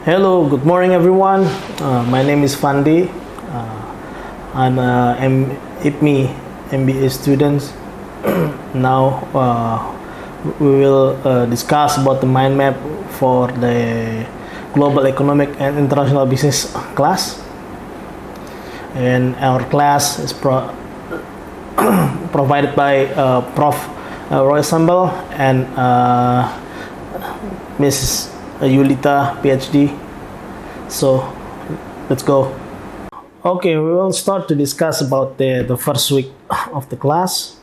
Hello, good morning everyone. My name is Fandy. I'm a IPMI MBA student. Now we will discuss about the mind map for the global economic and international business class. And our class is provided by Prof. Sembel and Mrs. Yulita, Ph.D. So let's go. Okay, we will start to discuss about the first week of the class.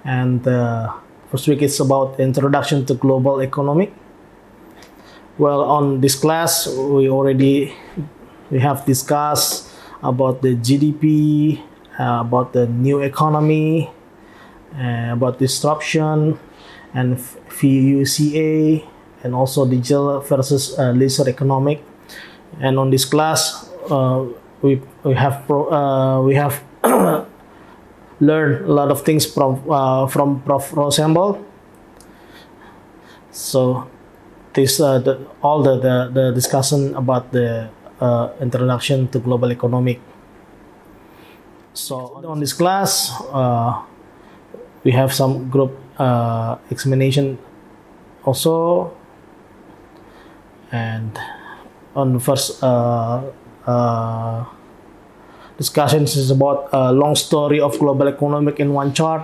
And the first week is about introduction to global economic. Well, on this class, we have discussed about the GDP, about the new economy, about disruption, and FUCA, and also digital versus leisure economic. And on this class, we have learned a lot of things from Prof. Sembel. So this all the discussion about the introduction to global economic. So on this class, we have some group examination also, and on the first discussions is about a long story of global economic in one chart.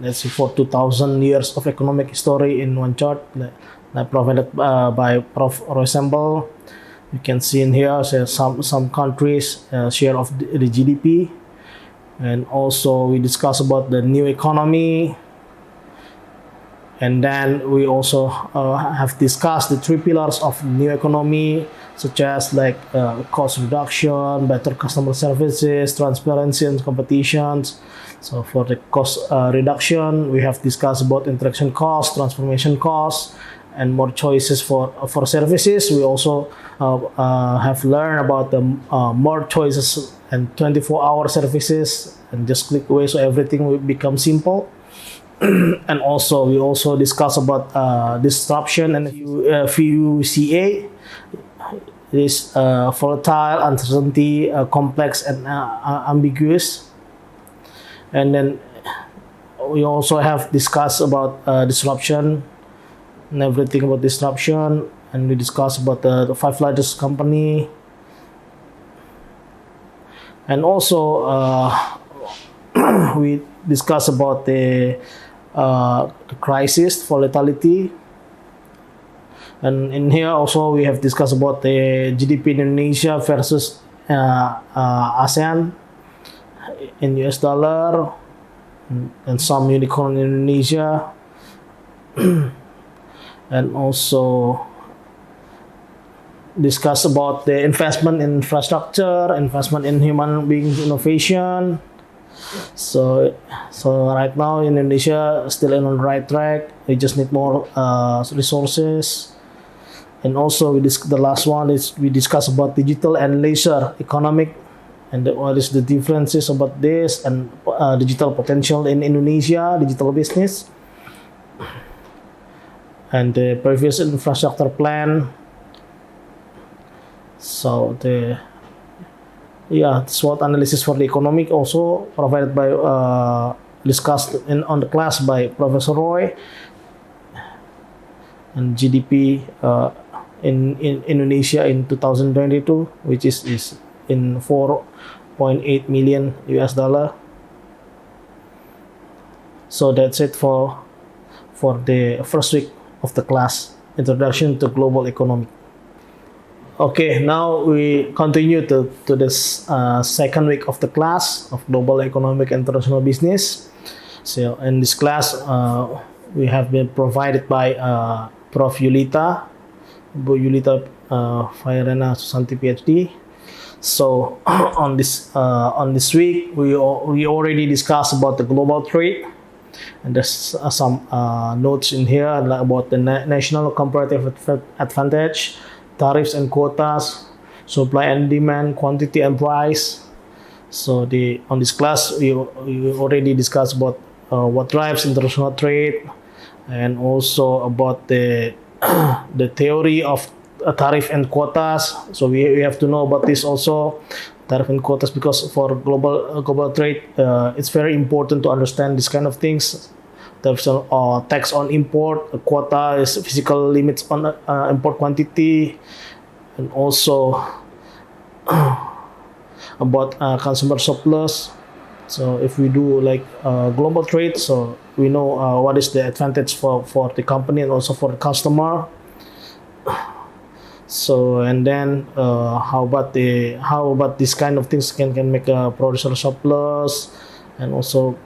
Let's see, for 2,000 years of economic history in one chart that provided by Prof. Sembel. You can see in here some countries share of the GDP, and also we discuss about the new economy. And then we also have discussed the three pillars of new economy, such as like cost reduction, better customer services, transparency, and competitions. So for the cost reduction, we have discussed about interaction costs, transformation costs, and more choices for services. We also have learned about the more choices and 24-hour services, and just click away so everything will become simple. And also we also discuss about disruption and FUCA. This volatile, uncertainty, complex, and ambiguous. And then we also have discussed about disruption and everything about disruption, and we discuss about the five largest company, and also we discuss about the crisis, volatility. And in here also we have discussed about the GDP in Indonesia versus ASEAN in US dollar, and some unicorn in Indonesia. And also discuss about the investment in infrastructure, investment in human beings innovation. So right now in Indonesia still on the right track. We just need more resources. And also the last one is we discuss about digital and leisure economic, and what is the differences about this, and digital potential in Indonesia, digital business, and the previous infrastructure plan. So the SWOT analysis for the economic also provided by discussed on the class by Professor Roy, and GDP in Indonesia in 2022, which is in 4.8 million US dollar. So that's it for the first week of the class, introduction to global economic. Okay, now we continue to this second week of the class of global economic and international business. So in this class, we have been provided by Prof. Yulita, Yulita Susanti, Ph.D. So on this week, we already discussed about the global trade, and there's some notes in here about the national comparative advantage, tariffs and quotas, supply and demand, quantity and price. So on this class, we already discussed about what drives international trade, and also about the theory of tariff and quotas. So we have to know about this also, tariff and quotas, because for global trade, it's very important to understand this kind of things. There's a tax on import, a quota is physical limits on import quantity, and also about consumer surplus. So if we do like global trade, so we know what is the advantage for the company and also for the customer. So and then how about this kind of things can make a producer surplus, and also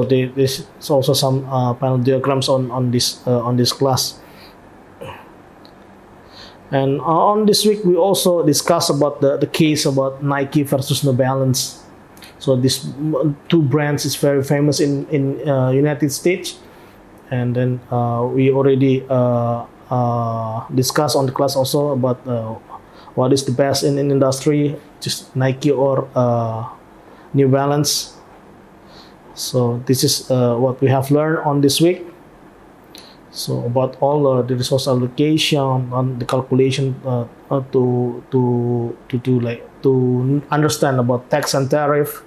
there's also some panel diagrams on this class. And on this week we also discuss about the case about Nike versus New Balance. So these two brands is very famous in United States, and then we already discussed on the class also about what is the best in industry, just Nike or New Balance. So this is what we have learned on this week. So about all the resource allocation, on the calculation to understand about tax and tariff,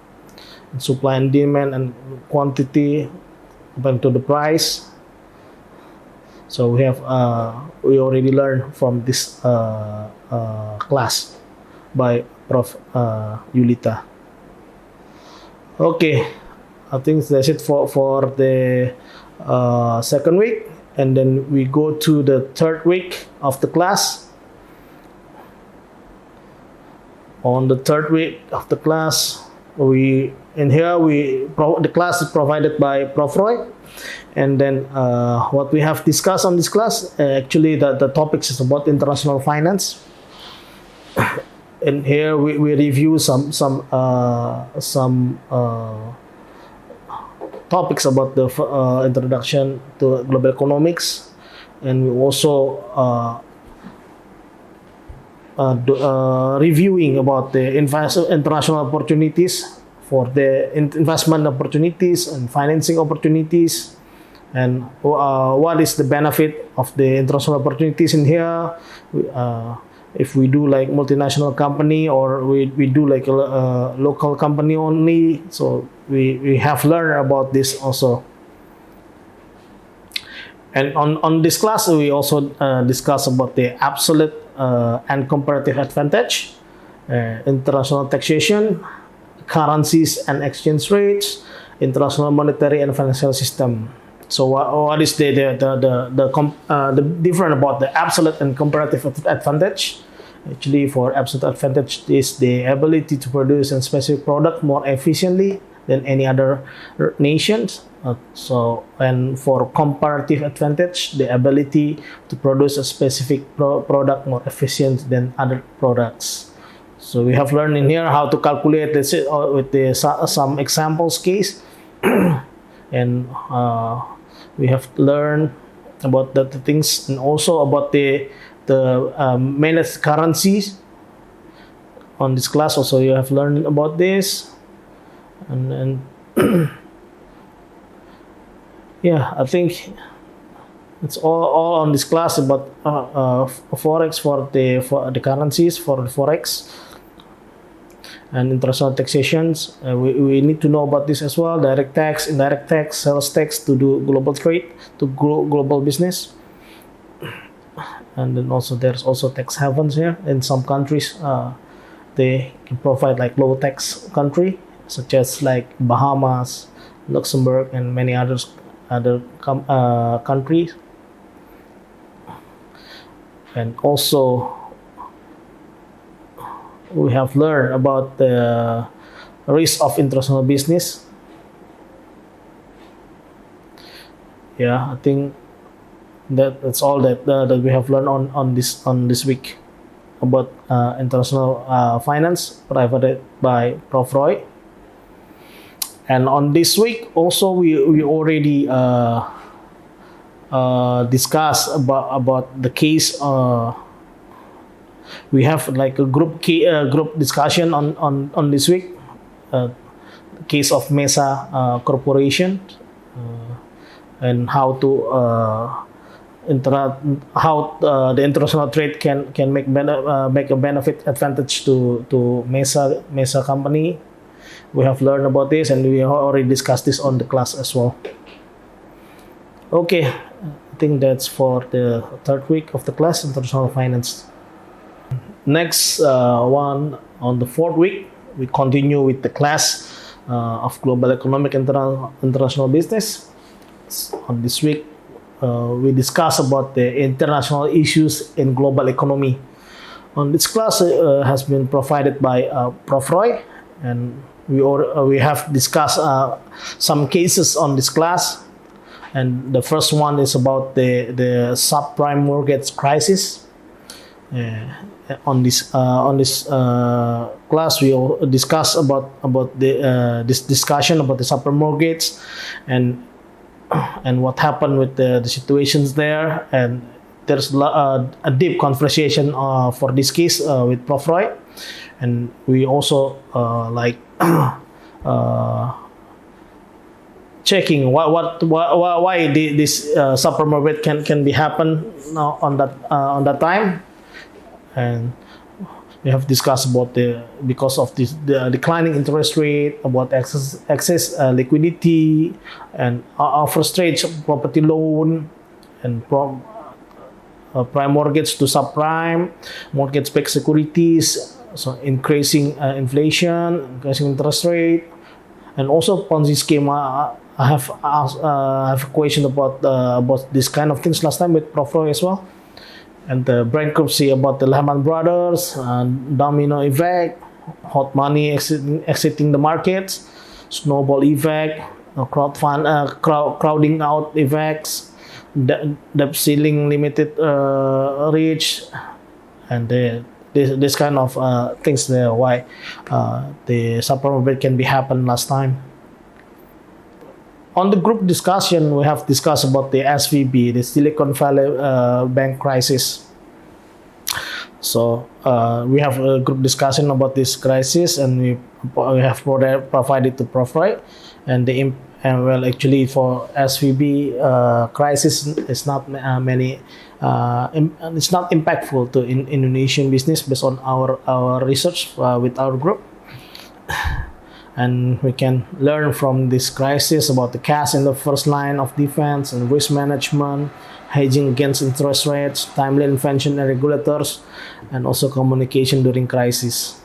and supply and demand, and quantity compared to the price. So we already learned from this class by Prof. Yulita. Okay, I think that's it for the second week, and then we go to the third week of the class. On the third week of the class, the class is provided by Prof. Roy, and then what we have discussed on this class, actually the topics is about international finance. And here we review some topics about the introduction to global economics, and we also reviewing about the international opportunities for the investment opportunities and financing opportunities, and what is the benefit of the international opportunities in here. If we do like multinational company, or we do like a local company only, so we have learned about this also. And on this class we also discuss about the absolute and comparative advantage, international taxation, currencies and exchange rates, international monetary and financial system. So what is the different about the absolute and comparative advantage? Actually, for absolute advantage is the ability to produce a specific product more efficiently than any other nations. And for comparative advantage, the ability to produce a specific product more efficient than other products. So we have learned in here how to calculate this with some examples case, and we have learned about the things, and also about the managed currencies. On this class also you have learned about this, and yeah, I think it's all on this class about forex, for the currencies, for the forex, and international taxations. We need to know about this as well: direct tax, indirect tax, sales tax to do global trade, to global business. And then also there's also tax havens here. In some countries, they can provide like low tax country, such as like Bahamas, Luxembourg, and many other countries. And also we have learned about the risk of international business. Yeah, I think that's all that we have learned on this week about international finance, provided by Prof. Roy. And on this week also we already discussed about the case. We have like a group discussion on this week, case of Mesa Corporation, and how to how the international trade can make a benefit advantage to Mesa company. We have learned about this, and we already discussed this on the class as well. Okay, I think that's for the third week of the class, international finance. Next one, on the fourth week, we continue with the class of global economic international business. On this week, we discuss about the international issues in global economy. On this class has been provided by Prof. Roy, and we have discussed some cases on this class. And the first one is about the subprime mortgage crisis. On this class, we discuss about this discussion about the subprime mortgage and what happened with the situations there, and there's a deep conversation for this case with Prof. Roy, and we also checking why this subprime mortgage can be happen on that time, and we have discussed about because of the declining interest rate, about excess liquidity, and overstretched property loan, and from prime mortgage to subprime, mortgage-backed securities, so increasing inflation, increasing interest rate, and also Ponzi scheme. I have a question about this kind of things last time with Prof. Roy as well. And the bankruptcy about the Lehman Brothers, domino effect, hot money exiting the markets, snowball effect, crowding out effects, debt ceiling limited reach, and this kind of things there. Why the subprime mortgage can be happen last time. On the group discussion, we have discussed about the SVB, the Silicon Valley Bank crisis. So we have a group discussion about this crisis, and we have provided to Prof. Roy, and actually for SVB crisis, it's not it's not impactful to Indonesian business based on our research with our group. And we can learn from this crisis about the cash in the first line of defense and risk management, hedging against interest rates, timely intervention and regulators, and also communication during crisis.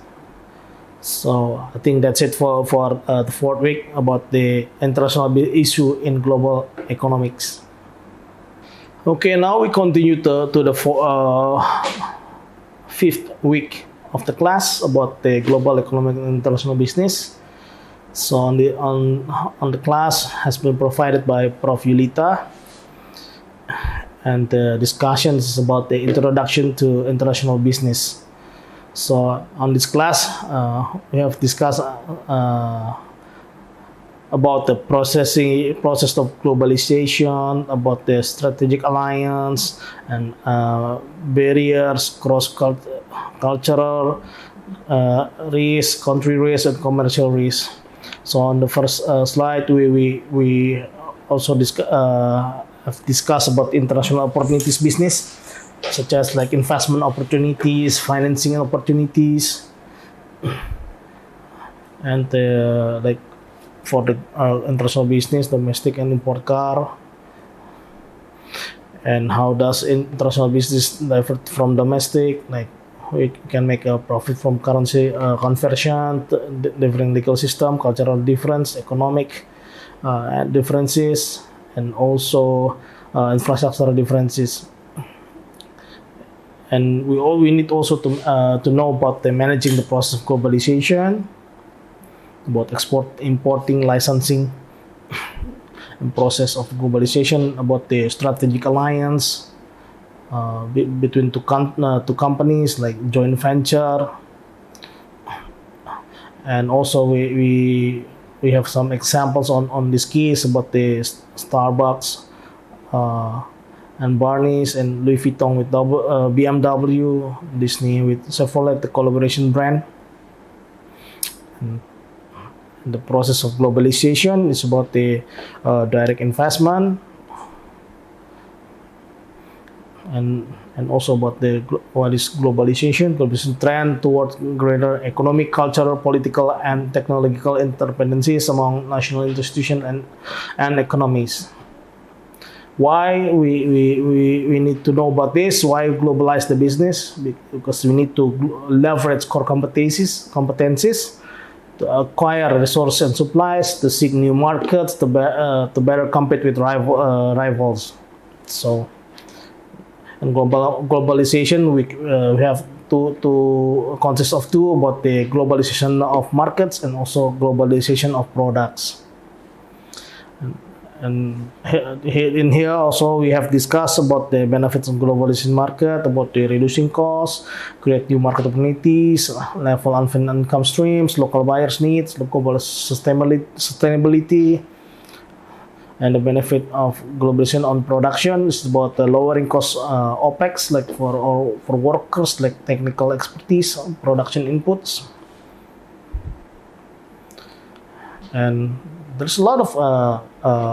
So I think that's it for the fourth week about the international issue in global economics. Okay, now we continue to the fifth week of the class about the global economic and international business. So on the class has been provided by Prof. Yulita, and the discussion is about the introduction to international business. So on this class, we have discussed about the process of globalization, about the strategic alliance, and barriers, cross-cultural risk, country risk, and commercial risk. So on the first slide, we also have discussed about international opportunities business, such as like investment opportunities, financing opportunities, and like for the international business, domestic and import car, and how does international business differ from domestic, like we can make a profit from currency conversion, different legal system, cultural difference, economic differences, and also infrastructural differences. And we need also to know about the managing the process of globalization, about importing, licensing, and process of globalization, about the strategic alliance between two companies like joint venture, and also we have some examples on this case about the Starbucks and Barney's, and Louis Vuitton with BMW, Disney with Chevrolet, the collaboration brand. And the process of globalization is about the direct investment, and also about what is globalization. Globalization trend towards greater economic, cultural, political, and technological interdependencies among national institutions and economies. Why we need to know about this? Why globalize the business? Because we need to leverage core competencies to acquire resources and supplies, to seek new markets, to better compete with rivals. So, in globalization, we have to consist of two, about the globalization of markets and also globalization of products. And in here also we have discussed about the benefits of globalization market, about the reducing costs, create new market opportunities, level unfunded income streams, local buyers needs, global sustainability, and the benefit of globalization on production is about lowering cost OPEX, like for workers, like technical expertise, production inputs, and there's a lot of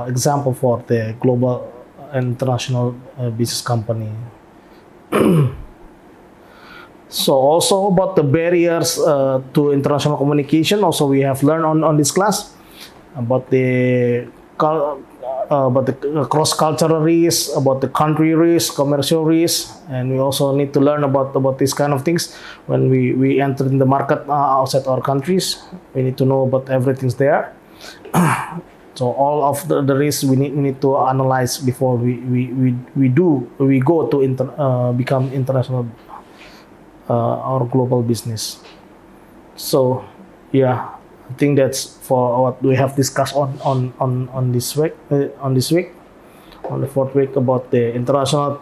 example for the global international business company. So also about the barriers to international communication, also we have learned on this class about the cross-cultural risk, about the country risk, commercial risk, and we also need to learn about these kind of things when we enter in the market outside our countries. We need to know about everything's there. So all of the risks we need to analyze before we go to become international or global business. So yeah, I think that's for what we have discussed on this week, on the fourth week, about the international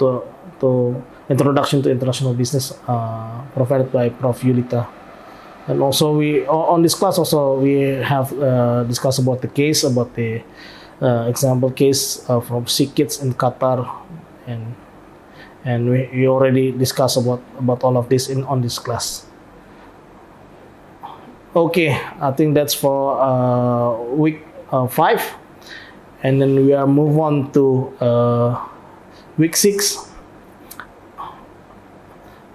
to introduction to international business provided by Prof. Yulita. And also on this class also we have discussed about the case, about the example case from sick kids in Qatar, and we already discussed about all of this on this class. Okay, I think that's for week 5, and then we are move on to week 6,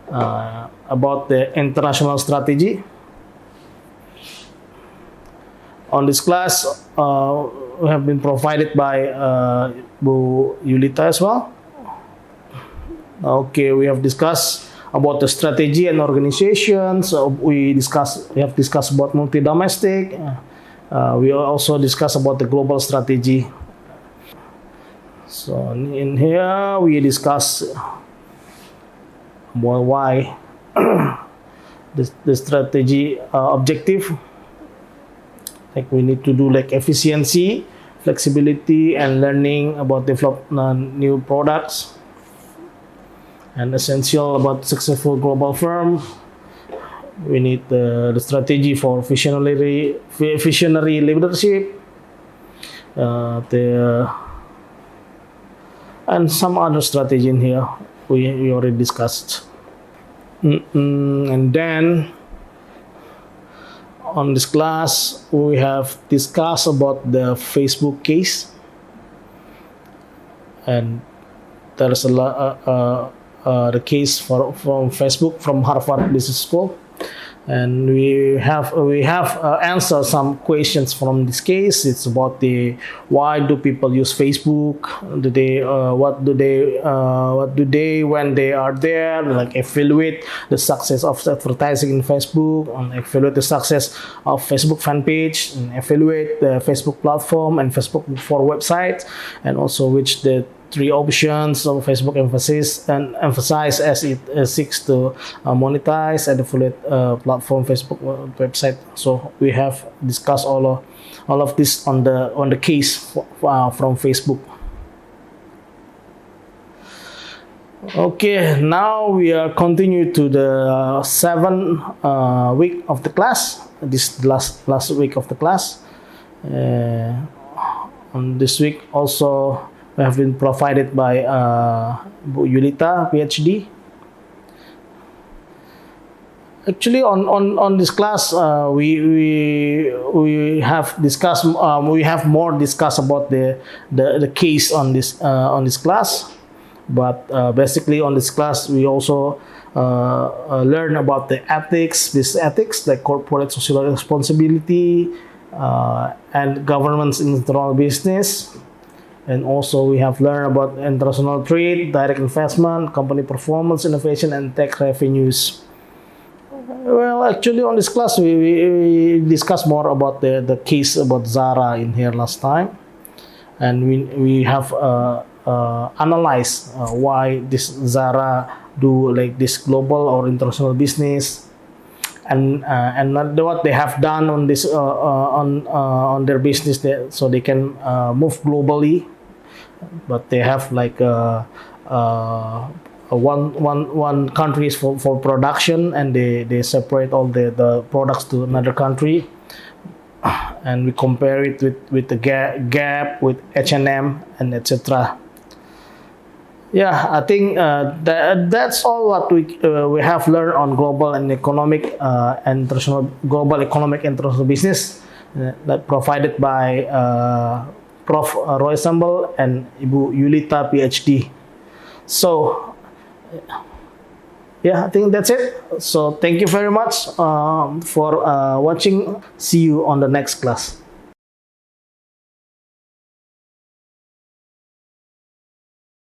about the international strategy. On this class, we have been provided by Bu Yulita as well. Okay, we have discussed about the strategy and organization. So we have discussed about multi-domestic. We also discussed about the global strategy. So in here we discuss why the strategy objective. Like we need to do like efficiency, flexibility, and learning about develop new products, and essential about successful global firm. We need the strategy for visionary leadership, and some other strategy in here we already discussed. And then on this class, we have discussed about the Facebook case, and there's the case from Facebook from Harvard Business School, and we have answered some questions from this case. It's about the why do people use Facebook? What do they when they are there, like evaluate the success of advertising in Facebook, and evaluate the success of Facebook fan page, and evaluate the Facebook platform and Facebook for websites, and also which the 3 options of Facebook emphasize as it seeks to monetize and affiliate platform Facebook website. So we have discussed all of this on the case from Facebook. Okay, now we are continue to the 7th week of the class. This last week of the class. On this week also, we have been provided by Bu Yulita, Ph.D. Actually, on this class, we have discussed. We have more discussed about the case on this class, But basically on this class, we also learn about the ethics, business ethics, like corporate social responsibility, and governance in internal business. And also we have learned about international trade, direct investment, company performance, innovation, and tax revenues. Well, actually, on this class, we discussed more about the case about Zara in here last time, and we have analyzed why this Zara do like this global or international business, and what they have done on this on their business, so they can move globally, but they have like one countries for production, and they separate all the products to another country, and we compare it with the Gap, with H&M, and etc. Yeah, I think that's all what we have learned on global and economic international global economic international business, that provided by Prof. Roy Sembel and Ibu Yulita, Ph.D. So yeah, I think that's it. So thank you very much for watching. See you on the next class.